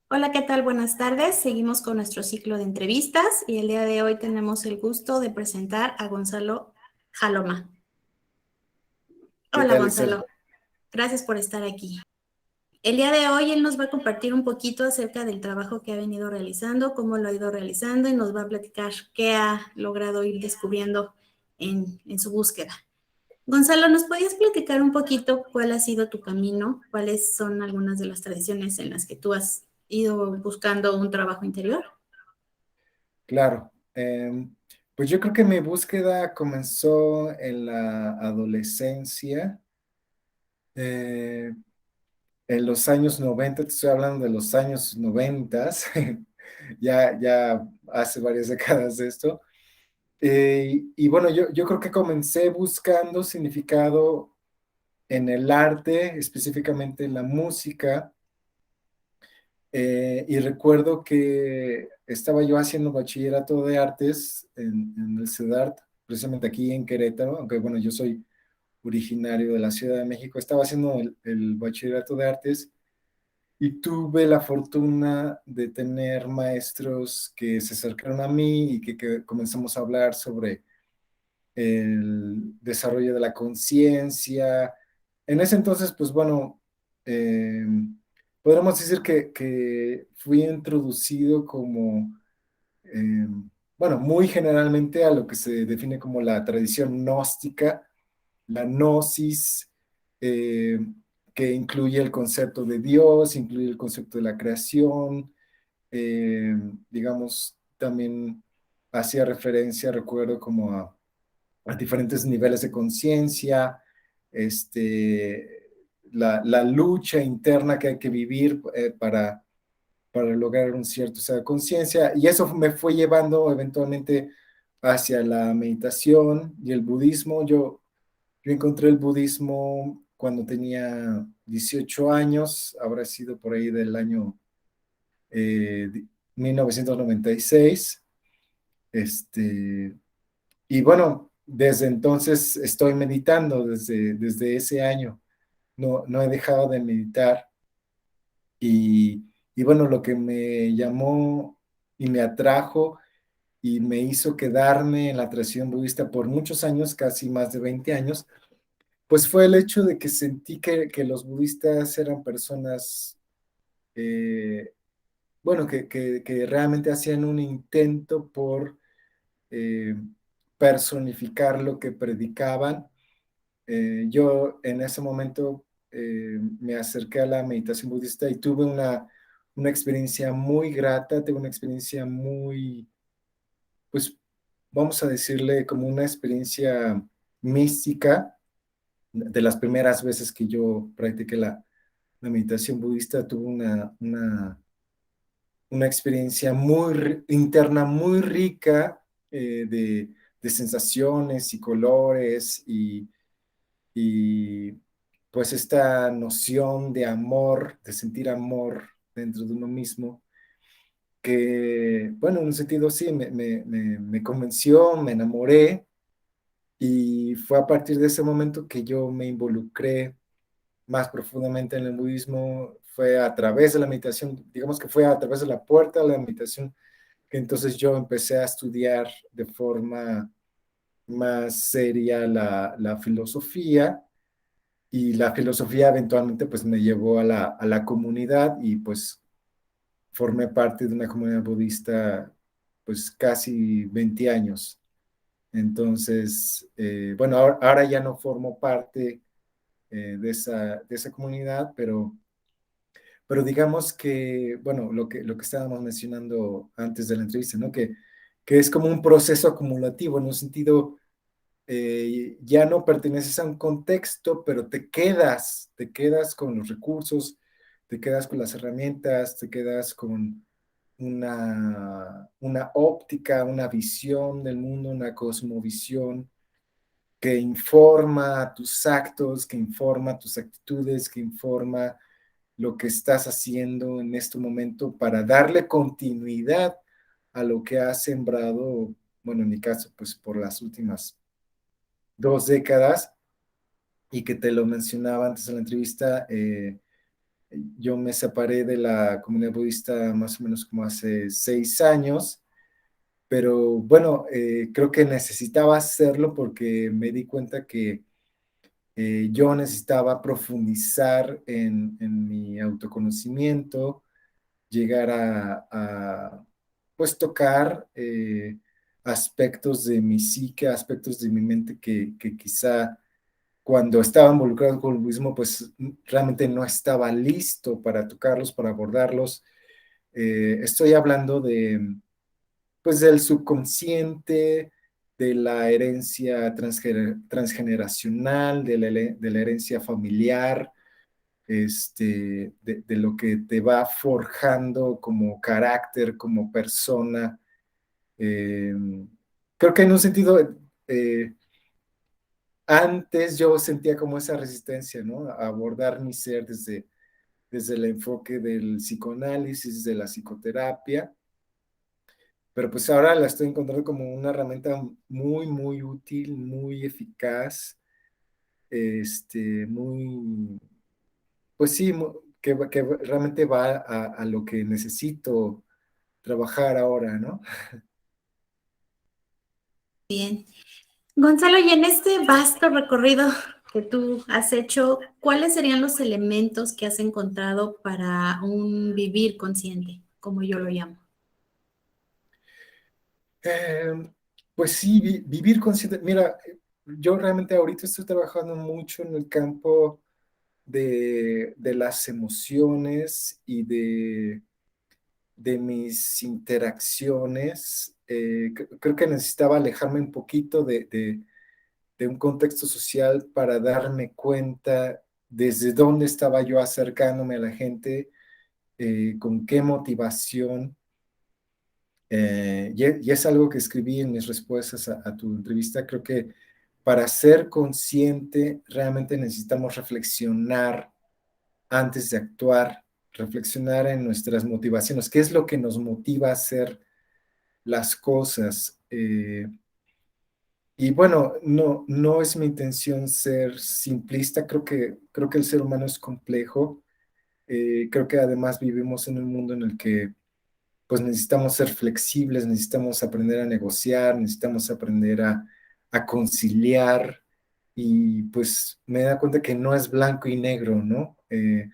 Hola, ¿qué tal? Buenas tardes. Seguimos con nuestro ciclo de entrevistas y el día de hoy tenemos el gusto de presentar a Gonzalo Jaloma. ¿Qué Hola, tal, Itzel? Gonzalo. Gracias por estar aquí. El día de hoy él nos va a compartir un poquito acerca del trabajo que ha venido realizando, cómo lo ha ido realizando y nos va a platicar qué ha logrado ir descubriendo en su búsqueda. Gonzalo, ¿nos podías platicar un poquito cuál ha sido tu camino? ¿Cuáles son algunas de las tradiciones en las que tú has ido buscando un trabajo interior? Claro. Pues yo creo que mi búsqueda comenzó en la adolescencia, eh, en los años 90. Te estoy hablando de los años 90, ya hace varias décadas de esto. Y bueno, yo creo que comencé buscando significado en el arte, específicamente en la música. Y recuerdo que estaba yo haciendo bachillerato de artes en el CEDART, precisamente aquí en Querétaro, aunque bueno, yo soy originario de la Ciudad de México. Estaba haciendo el bachillerato de artes y tuve la fortuna de tener maestros que se acercaron a mí y que comenzamos a hablar sobre el desarrollo de la conciencia. En ese entonces, pues bueno, eh, podríamos decir que fui introducido como, eh, bueno, muy generalmente a lo que se define como la tradición gnóstica, la gnosis, eh, que incluye el concepto de Dios, incluye el concepto de la creación, eh, digamos, también hacía referencia, recuerdo, como a diferentes niveles de conciencia, la lucha interna que hay que vivir para lograr un cierto estado de conciencia, y eso me fue llevando eventualmente hacia la meditación y el budismo. Yo encontré el budismo cuando tenía 18 años, habrá sido por ahí del año eh, 1996. Este, y bueno, desde entonces estoy meditando, desde ese año. No he dejado de meditar. Y bueno, lo que me llamó y me atrajo y me hizo quedarme en la tradición budista por muchos años, casi más de 20 años, pues fue el hecho de que sentí que los budistas eran personas, eh, bueno, que realmente hacían un intento por eh, personificar lo que predicaban. Yo en ese momento me acerqué a la meditación budista y tuve una experiencia muy grata, tuve una experiencia muy, pues vamos a decirle como una experiencia mística. De las primeras veces que yo practiqué la meditación budista, tuve una experiencia muy interna, muy rica, de sensaciones y colores y pues esta noción de amor, de sentir amor dentro de uno mismo, que, bueno, en un sentido sí, me convenció, me enamoré, y fue a partir de ese momento que yo me involucré más profundamente en el budismo. Fue a través de la meditación, digamos que fue a través de la puerta de la meditación, que entonces yo empecé a estudiar de forma más seria la filosofía. Y la filosofía eventualmente pues me llevó a la comunidad, y pues formé parte de una comunidad budista pues casi 20 años. Entonces, bueno, ahora ya no formo parte de esa comunidad, pero digamos que, bueno, lo que estábamos mencionando antes de la entrevista, ¿no? Que es como un proceso acumulativo, en un sentido, ya no perteneces a un contexto, pero te quedas con los recursos, te quedas con las herramientas, te quedas con una óptica, una visión del mundo, una cosmovisión que informa tus actos, que informa tus actitudes, que informa lo que estás haciendo en este momento para darle continuidad a lo que has sembrado, bueno, en mi caso, pues por las últimas 2 décadas. Y que te lo mencionaba antes en la entrevista, Yo me separé de la comunidad budista más o menos como hace 6 años, pero bueno, creo que necesitaba hacerlo porque me di cuenta que yo necesitaba profundizar en mi autoconocimiento, llegar pues tocar aspectos de mi psique, aspectos de mi mente que quizá cuando estaba involucrado con el budismo, pues realmente no estaba listo para tocarlos, para abordarlos. Estoy hablando pues, del subconsciente, de la herencia transgeneracional, de la herencia familiar, de lo que te va forjando como carácter, como persona. Eh, Creo que en un sentido, antes yo sentía como esa resistencia, ¿no? A abordar mi ser desde el enfoque del psicoanálisis, de la psicoterapia, pero pues ahora la estoy encontrando como una herramienta muy, muy útil, muy eficaz, muy, pues sí, que realmente va a lo que necesito trabajar ahora, ¿no? Bien. Gonzalo, y en este vasto recorrido que tú has hecho, ¿cuáles serían los elementos que has encontrado para un vivir consciente, como yo lo llamo? Eh, pues sí, vivir consciente. Mira, yo realmente ahorita estoy trabajando mucho en el campo de las emociones y de mis interacciones. Creo que necesitaba alejarme un poquito de un contexto social para darme cuenta desde dónde estaba yo acercándome a la gente, con qué motivación. Y es algo que escribí en mis respuestas a tu entrevista. Creo que para ser consciente realmente necesitamos reflexionar antes de actuar, reflexionar en nuestras motivaciones, qué es lo que nos motiva a hacer las cosas. Y bueno, no es mi intención ser simplista, creo que el ser humano es complejo. Creo que además vivimos en un mundo en el que pues necesitamos ser flexibles, necesitamos aprender a negociar, necesitamos aprender a conciliar, y pues me he dado cuenta que no es blanco y negro, ¿no? Me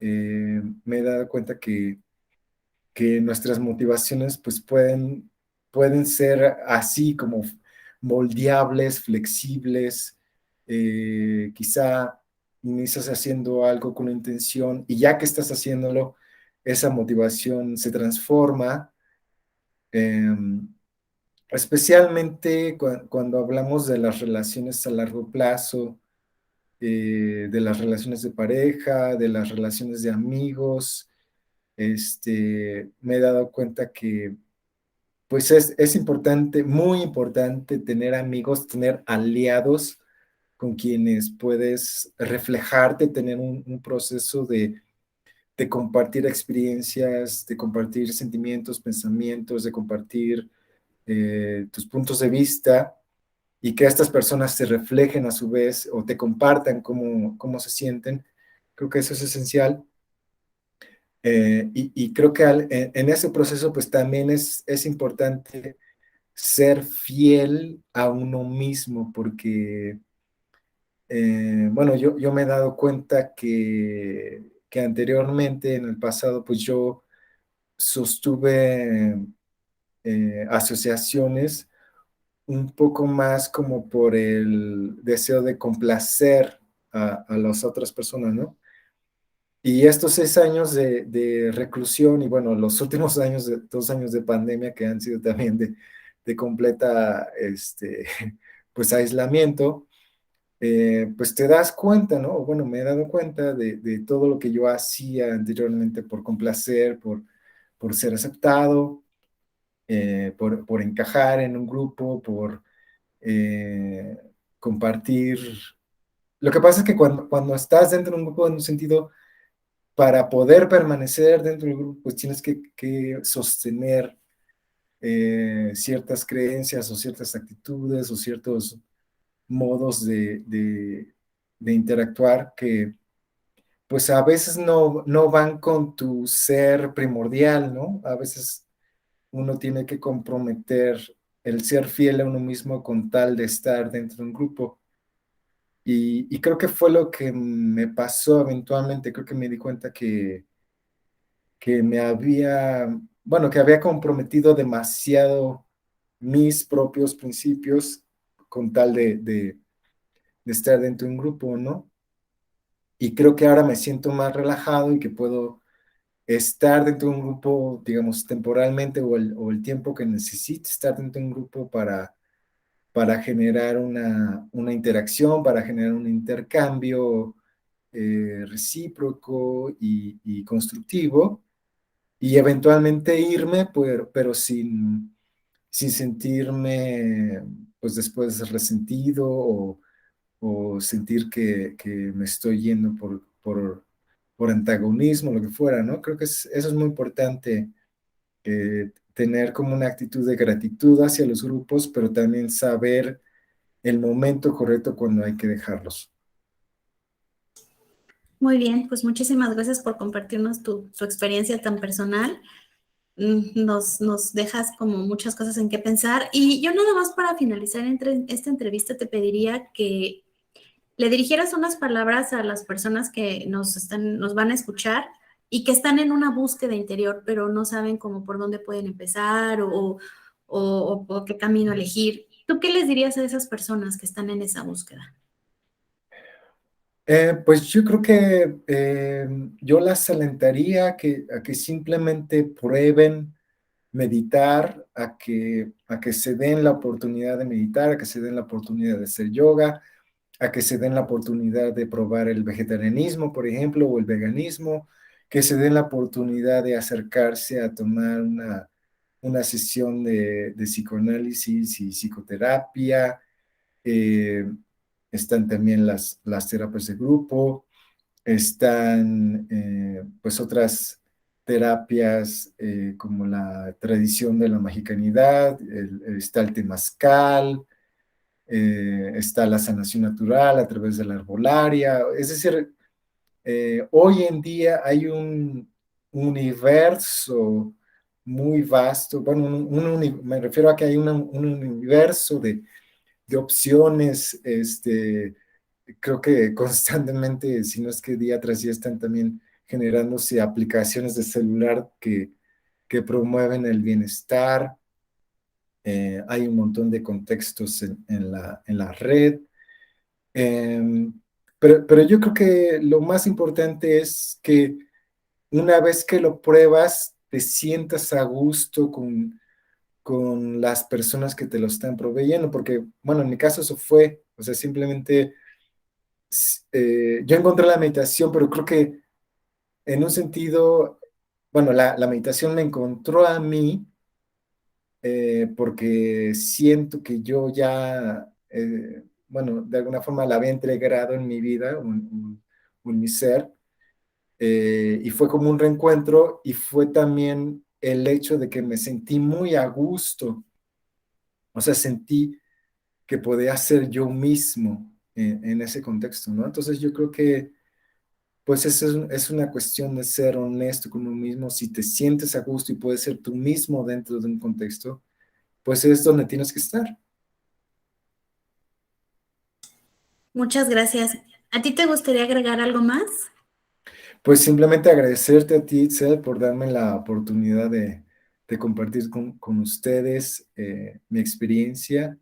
he dado cuenta que nuestras motivaciones pues pueden ser así como moldeables, flexibles. Quizá inicias haciendo algo con una intención y ya que estás haciéndolo, esa motivación se transforma, eh, especialmente cuando hablamos de las relaciones a largo plazo, de las relaciones de pareja, de las relaciones de amigos. Me he dado cuenta que pues es importante, muy importante tener amigos, tener aliados con quienes puedes reflejarte, tener un proceso de compartir experiencias, de compartir sentimientos, pensamientos, de compartir tus puntos de vista, y que estas personas te reflejen a su vez o te compartan cómo se sienten. Creo que eso es esencial. Y creo que en ese proceso pues también es importante ser fiel a uno mismo, porque, bueno, yo me he dado cuenta que anteriormente, en el pasado, pues yo sostuve asociaciones un poco más como por el deseo de complacer a las otras personas, ¿no? Y estos 6 años de reclusión y bueno, los últimos años, 2 años de pandemia que han sido también de completa, pues aislamiento, pues te das cuenta, ¿no? Bueno, me he dado cuenta de todo lo que yo hacía anteriormente por complacer, por ser aceptado, por encajar en un grupo, por eh, compartir. Lo que pasa es que cuando estás dentro de un grupo, en un sentido, para poder permanecer dentro del grupo, pues tienes que sostener ciertas creencias o ciertas actitudes o ciertos modos de interactuar pues a veces no van con tu ser primordial, ¿no? A veces uno tiene que comprometer el ser fiel a uno mismo con tal de estar dentro de un grupo. Y creo que fue lo que me pasó eventualmente. Creo que me di cuenta que me había, bueno, que había comprometido demasiado mis propios principios con tal de estar dentro de un grupo, ¿no? Y creo que ahora me siento más relajado y que puedo estar dentro de un grupo, digamos, temporalmente o el tiempo que necesite estar dentro de un grupo para generar una interacción, para generar un intercambio recíproco y constructivo, y eventualmente irme, pero sin sentirme, pues después resentido o sentir que me estoy yendo por antagonismo, lo que fuera, ¿no? Creo que eso es muy importante, tener como una actitud de gratitud hacia los grupos, pero también saber el momento correcto cuando hay que dejarlos. Muy bien, pues muchísimas gracias por compartirnos tu experiencia tan personal. Nos dejas como muchas cosas en qué pensar. Y yo nada más para finalizar esta entrevista te pediría que le dirigieras unas palabras a las personas que nos van a escuchar y que están en una búsqueda interior, pero no saben cómo por dónde pueden empezar o qué camino elegir. ¿Tú qué les dirías a esas personas que están en esa búsqueda? Pues yo creo que yo las alentaría a que simplemente prueben meditar, a que se den la oportunidad de meditar, a que se den la oportunidad de hacer yoga, a que se den la oportunidad de probar el vegetarianismo, por ejemplo, o el veganismo, que se den la oportunidad de acercarse a tomar una sesión de psicoanálisis y psicoterapia. eh, Están también las terapias de grupo, están pues otras terapias como la tradición de la mexicanidad, está el temazcal, está la sanación natural a través de la herbolaria. Es decir, hoy en día hay un universo muy vasto, bueno, me refiero a que hay un universo de opciones, creo que constantemente, si no es que día tras día están también generándose aplicaciones de celular que promueven el bienestar. Hay un montón de contextos en la red. Eh, pero yo creo que lo más importante es que una vez que lo pruebas, te sientas a gusto con las personas que te lo están proveyendo, porque, bueno, en mi caso eso fue, o sea, simplemente yo encontré la meditación, pero creo que en un sentido, bueno, la meditación me encontró a mí, porque siento que yo ya, bueno, de alguna forma la había integrado en mi vida, mi ser, y fue como un reencuentro y fue también el hecho de que me sentí muy a gusto, o sea, sentí que podía ser yo mismo en ese contexto, ¿no? Entonces yo creo que pues es una cuestión de ser honesto con uno mismo. Si te sientes a gusto y puedes ser tú mismo dentro de un contexto, pues es donde tienes que estar. Muchas gracias. ¿A ti te gustaría agregar algo más? Pues simplemente agradecerte a ti, Itzel, por darme la oportunidad de compartir con ustedes mi experiencia.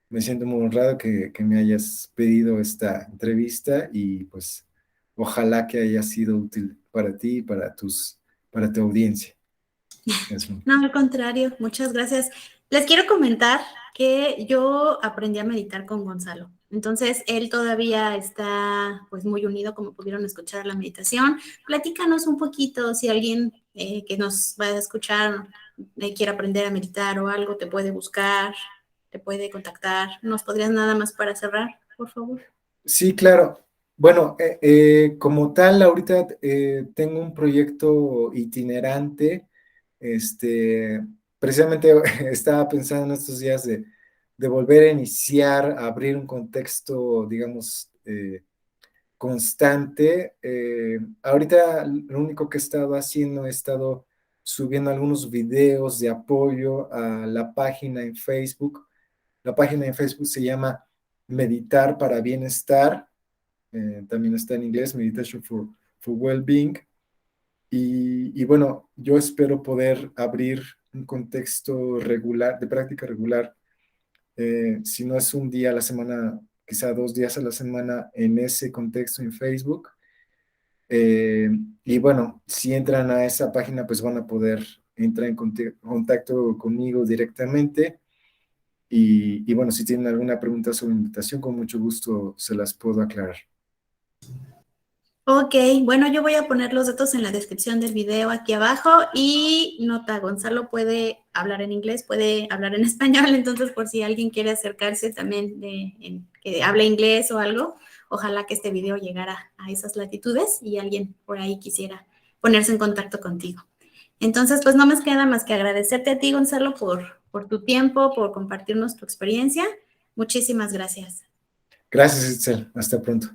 Me siento muy honrado que me hayas pedido esta entrevista y pues ojalá que haya sido útil para ti y para tu audiencia. Eso. No, al contrario, muchas gracias. Les quiero comentar que yo aprendí a meditar con Gonzalo. Entonces, él todavía está pues muy unido, como pudieron escuchar la meditación. Platícanos un poquito si alguien que nos va a escuchar quiere aprender a meditar o algo, te puede buscar, te puede contactar. ¿Nos podrías nada más para cerrar, por favor? Sí, claro. Bueno, como tal, ahorita tengo un proyecto itinerante. Este, precisamente estaba pensando en estos días de volver a iniciar, a abrir un contexto, digamos, constante. Ahorita lo único que he estado haciendo, he estado subiendo algunos videos de apoyo a la página en Facebook. La página en Facebook se llama Meditar para Bienestar. También está en inglés, Meditation for Wellbeing. Y bueno, yo espero poder abrir un contexto regular, de práctica regular, si no es un día a la semana, quizá 2 días a la semana en ese contexto en Facebook. Eh, y bueno, si entran a esa página, pues van a poder entrar en contacto conmigo directamente. Y bueno, si tienen alguna pregunta sobre invitación, con mucho gusto se las puedo aclarar. Ok, bueno, yo voy a poner los datos en la descripción del video aquí abajo y nota, Gonzalo puede hablar en inglés, puede hablar en español, entonces por si alguien quiere acercarse también que hable inglés o algo, ojalá que este video llegara a esas latitudes y alguien por ahí quisiera ponerse en contacto contigo. Entonces, pues no me queda más que agradecerte a ti, Gonzalo, por tu tiempo, por compartirnos tu experiencia. Muchísimas gracias. Gracias, Itzel. Hasta pronto.